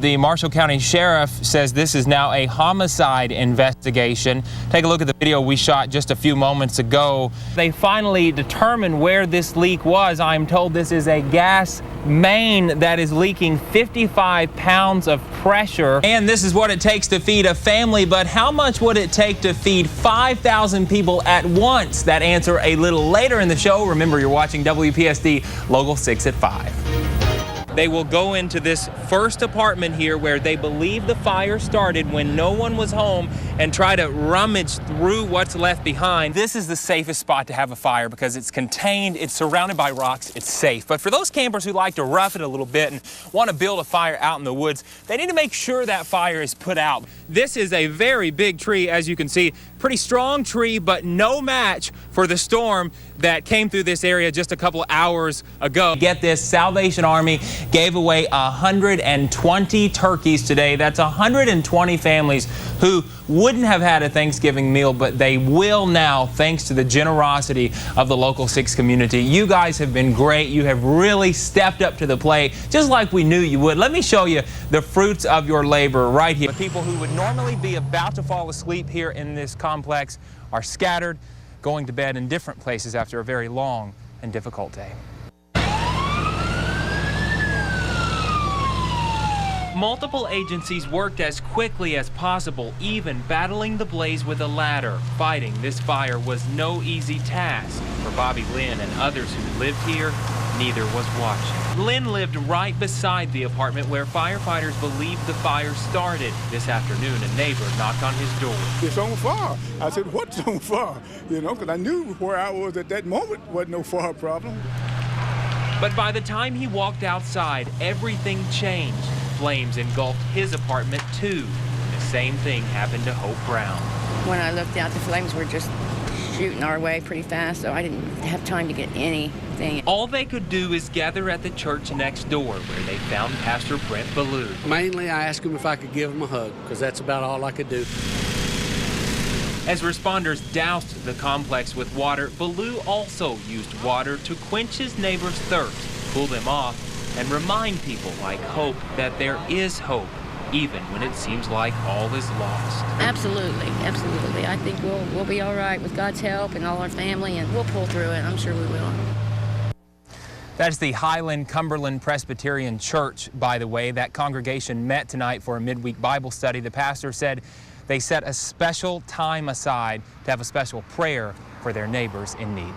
The Marshall County Sheriff says this is now a homicide investigation. Take a look at the video we shot just a few moments ago. They finally determined where this leak was. I'm told this is a gas main that is leaking 55 pounds of pressure. And this is what it takes to feed a family, but how much would it take to feed 5,000 people at once? That answer a little later in the show. Remember, you're watching WPSD Local 6 at 5. They will go into this first apartment here where they believe the fire started when no one was home and try to rummage through what's left behind. This is the safest spot to have a fire because it's contained, it's surrounded by rocks, it's safe. But for those campers who like to rough it a little bit and want to build a fire out in the woods, they need to make sure that fire is put out. This is a very big tree, as you can see. Pretty strong tree, but no match for the storm that came through this area just a couple hours ago. Get this, Salvation Army gave away 120 turkeys today. That's 120 families who wouldn't have had a Thanksgiving meal, but they will now, thanks to the generosity of the Local 6 community. You guys have been great. You have really stepped up to the plate, just like we knew you would. Let me show you the fruits of your labor right here. The people who would normally be about to fall asleep here in this complex are scattered, going to bed in different places after a very long and difficult day. Multiple agencies worked as quickly as possible, even battling the blaze with a ladder. Fighting this fire was no easy task. For Bobby Lynn and others who lived here, neither was watching. Lynn lived right beside the apartment where firefighters believed the fire started. This afternoon, a neighbor knocked on his door. It's on fire. I said, what's on fire? You know, because I knew where I was at that moment wasn't no fire problem. But by the time he walked outside, everything changed. Flames engulfed his apartment too. The same thing happened to Hope Brown. When I looked out, the flames were just shooting our way pretty fast, so I didn't have time to get anything. All they could do is gather at the church next door where they found Pastor Brent Ballou. Mainly, I asked him if I could give him a hug, because that's about all I could do. As responders doused the complex with water, Ballou also used water to quench his neighbor's thirst, cool them off, and remind people like Hope that there is hope, even when it seems like all is lost. Absolutely, absolutely. I think we'll be all right with God's help and all our family, and we'll pull through it. I'm sure we will. That's the Highland Cumberland Presbyterian Church, by the way. That congregation met tonight for a midweek Bible study. The pastor said they set a special time aside to have a special prayer for their neighbors in need.